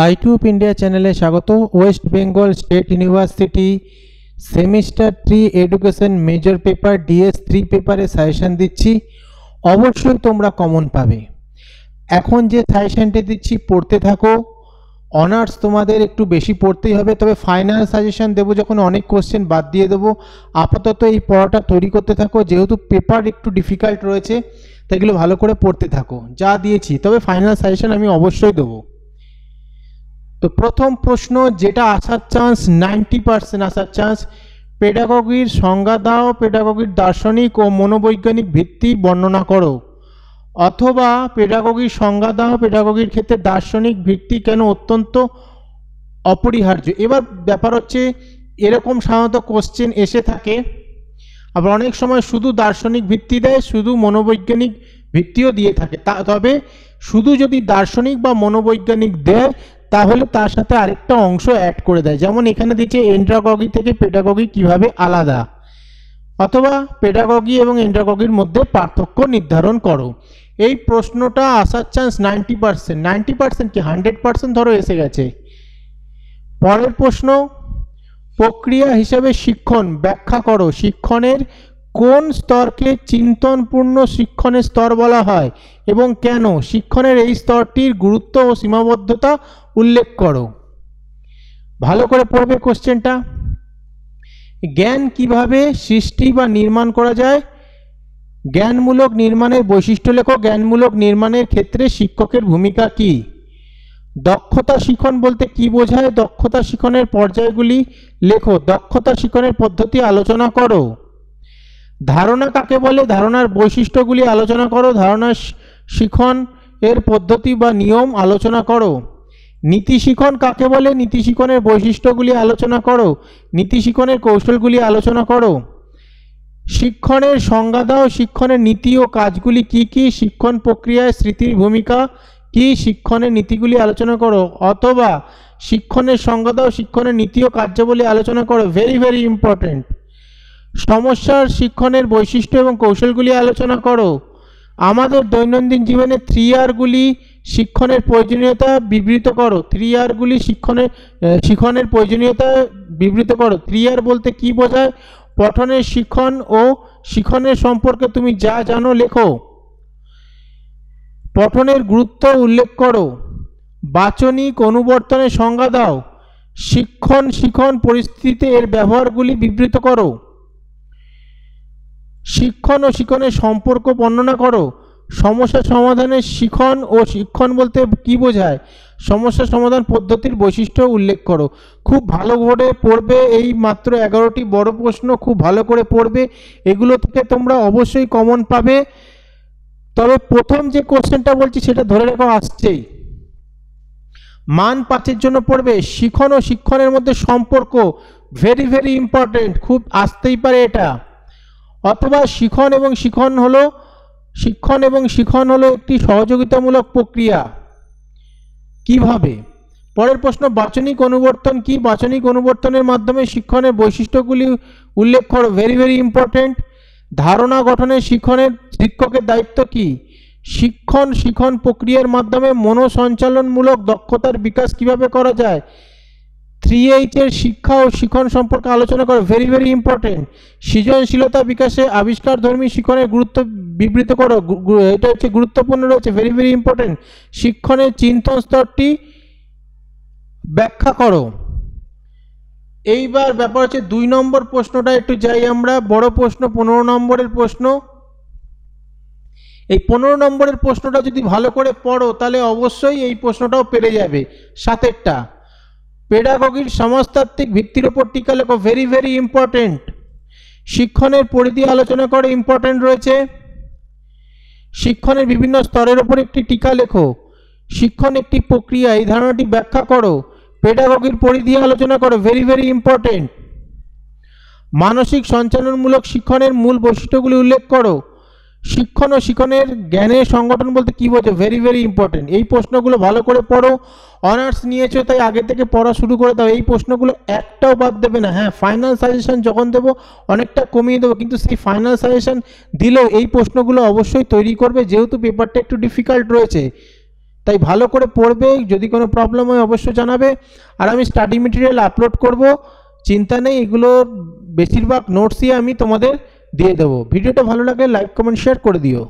আইটিউব India চ্যানেলে স্বাগত। West Bengal state university semester 3 education major paper DS3 পেপারে সাজেশন দিচ্ছি। অবশ্যই তোমরা কমন পাবে। এখন যে সাজেশনটি দিচ্ছি পড়তে থাকো। অনার্স তোমাদের একটু বেশি পড়তেই হবে, তবে ফাইনাল সাজেশন দেবো যখন অনেক কোশ্চেন বাদ দিয়ে দেবো। আপাতত এই পড়াটা তৈরি করতে থাকো, যেহেতু পেপার একটু ডিফিকাল্ট রয়েছে তাই এগুলো ভালো করে পড়তে থাকো। যা দিয়েছি, তবে ফাইনাল সাজেশন আমি অবশ্যই দেবো। তো প্রথম প্রশ্ন যেটা আসার চান্স 90% আসার চান্স, পেডাগগির সংজ্ঞা দাও, পেডাগগির দার্শনিক ও মনোবৈজ্ঞানিক ভিত্তি বর্ণনা করো। অথবা পেডাগগির সংজ্ঞা দাও, পেডাগগির ক্ষেত্রে দার্শনিক ভিত্তি কেন অত্যন্ত অপরিহার্য। এবার ব্যাপার হচ্ছে এরকম সাধারণত কোশ্চেন এসে থাকে, আবার অনেক সময় শুধু দার্শনিক ভিত্তি দেয়, শুধু মনোবৈজ্ঞানিক ভিত্তিও দিয়ে থাকে। তবে শুধু যদি দার্শনিক বা মনোবৈজ্ঞানিক দেয় তাহলে তার সাথে আরেকটা অংশ অ্যাড করে দেয়, যেমন এখানে দিচ্ছে এন্ড্রাগগি থেকে পেডাগগি কিভাবে আলাদা, অথবা পেডাগগি এবং এন্ড্রাগগির মধ্যে পার্থক্য নির্ধারণ করো। এই প্রশ্নটা আসার চান্স 90%। 90% কি 100% ধরো এসে গেছে। পরের প্রশ্ন, প্রক্রিয়া হিসেবে শিক্ষণ ব্যাখ্যা করো। শিক্ষণের কোন স্তরকে চিন্তনপূর্ণ শিক্ষণের স্তর বলা হয় এবং কেন? শিক্ষণের এই স্তরটির গুরুত্ব ও সীমাবদ্ধতা উল্লেখ করো। ভালো করে পড়বে কোশ্চেনটা। জ্ঞান কিভাবে সৃষ্টি বা নির্মাণ করা যায়? জ্ঞানমূলক নির্মাণের বৈশিষ্ট্য লেখো। জ্ঞানমূলক নির্মাণের ক্ষেত্রে শিক্ষকের ভূমিকা কি? দক্ষতা শিখন বলতে কি বোঝায়? দক্ষতা শিখনের পর্যায়গুলি লেখো। দক্ষতা শিখনের পদ্ধতি আলোচনা করো। ধারণা কাকে বলে? ধারণার বৈশিষ্ট্যগুলি আলোচনা করো। ধারণা শিখন এর পদ্ধতি বা নিয়ম আলোচনা করো। নীতি শিখন কাকে বলে? নীতি শিখনের বৈশিষ্ট্যগুলি আলোচনা করো। নীতি শিখনের কৌশলগুলি আলোচনা করো। শিক্ষণের সংজ্ঞা দাও। শিক্ষণের নীতি ও কাজগুলি কি কি? শিক্ষণ প্রক্রিয়ায় স্মৃতির ভূমিকা কি? শিক্ষণের নীতিগুলি আলোচনা করো। অথবা শিক্ষণের সংজ্ঞা দাও, শিক্ষণের নীতি ও কার্যাবলী আলোচনা করো। Very very important. সমস্যার শিক্ষণের বৈশিষ্ট্য এবং কৌশলগুলি আলোচনা করো। আমাদের দৈনন্দিন জীবনে 3R গুলি শিক্ষণের প্রয়োজনীয়তা বিবৃত করো। 3R গুলি শিক্ষণের প্রয়োজনীয়তা বিবৃত করো। 3R বলতে কি বোঝায়? পঠনের শিক্ষণ ও শিক্ষণের সম্পর্কে তুমি যা জানো লেখো। পঠনের গুরুত্ব উল্লেখ করো। বাচনিক অনুবর্তনের সংজ্ঞা দাও। শিক্ষণ পরিস্থিতিতে এর ব্যবহারগুলি বিবৃত করো। শিক্ষণ ও শিক্ষণের সম্পর্ক বর্ণনা করো। সমস্যা সমাধানের শিক্ষণ ও শিক্ষণ বলতে কি বোঝায়? সমস্যা সমাধান পদ্ধতির বৈশিষ্ট্য উল্লেখ করো। খুব ভালো করে পড়বে। এই মাত্র 11টি বড় প্রশ্ন, খুব ভালো করে পড়বে। এগুলো থেকে তোমরা অবশ্যই কমন পাবে। তবে প্রথম যে কোশ্চেনটা বলছি সেটা ধরে রাখো, আসছেই। মান 5-এর জন্য পড়বে শিক্ষণ ও শিক্ষণের মধ্যে সম্পর্ক। ভেরি ভেরি ইম্পর্টেন্ট, খুব আসতেই পারে এটা। অথবা শিক্ষণ এবং শিক্ষণ হলো একটি সহযোগিতামূলক প্রক্রিয়া। কিভাবে? পরের প্রশ্ন, বাচনিক অনুবর্তন কি? বাচনিক অনুবর্তনের মাধ্যমে শিক্ষণের বৈশিষ্ট্যগুলি উল্লেখ করো। Very very important. ধারণা গঠনের শিক্ষকের দায়িত্ব কি? শিক্ষণ প্রক্রিয়ার মাধ্যমে মনোসঞ্চালনমূলক দক্ষতার বিকাশ কিভাবে করা যায়? 3H এর শিক্ষা ও শিক্ষণ সম্পর্কে আলোচনা করো। Very very important. সৃজনশীলতা বিকাশে আবিষ্কারধর্মী শিক্ষণের গুরুত্ব বিবৃত করো। এটা হচ্ছে গুরুত্বপূর্ণ রয়েছে, ভেরি ভেরি ইম্পর্টেন্ট। শিক্ষণের চিন্তন স্তরটি ব্যাখ্যা করো। এইবার ব্যাপার হচ্ছে 2 নম্বর প্রশ্নটা একটু যাই আমরা। বড় প্রশ্ন 15 নম্বরের প্রশ্ন। এই 15 নম্বরের প্রশ্নটা যদি ভালো করে পড়ো তাহলে অবশ্যই এই প্রশ্নটাও পেরে যাবে। 7এরটা, পেডাগগির সমাজতাত্ত্বিক ভিত্তির উপর টিকা লেখো। Very very important. শিক্ষণের পরিধি আলোচনা করে, ইম্পর্টেন্ট রয়েছে। শিক্ষণের বিভিন্ন স্তরের উপর একটি টিকা লেখো। শিক্ষণ একটি প্রক্রিয়া, এই ধারণাটি ব্যাখ্যা করো। পেডাগগির পরিধি আলোচনা করো। Very very important. মানসিক সঞ্চালনমূলক শিক্ষণের মূল বৈশিষ্ট্যগুলি উল্লেখ করো। শিক্ষণ ও শিক্ষণের জ্ঞানের সংগঠন বলতে কি বোঝো? Very very important. এই প্রশ্নগুলো ভালো করে পড়ো। অনার্স নিয়েছো তাই আগে থেকে পড়া শুরু করে দাও। এই প্রশ্নগুলো একটাও বাদ দেবে না। হ্যাঁ, ফাইনাল সাজেশন যখন দেবো অনেকটা কমিয়ে দেবো, কিন্তু সেই ফাইনাল সাজেশন দিলেও এই প্রশ্নগুলো অবশ্যই তৈরি করবে, যেহেতু পেপারটা একটু ডিফিকাল্ট রয়েছে। তাই ভালো করে পড়বে, যদি কোনো প্রবলেম হয় অবশ্যই জানাবে। আর আমি স্টাডি মেটেরিয়াল আপলোড করব, চিন্তা নেই, এগুলোর বেশিরভাগ নোটসই আমি তোমাদের দিয়ে দেবো। ভিডিওটা ভালো লাগলে লাইক কমেন্ট শেয়ার করে দিও।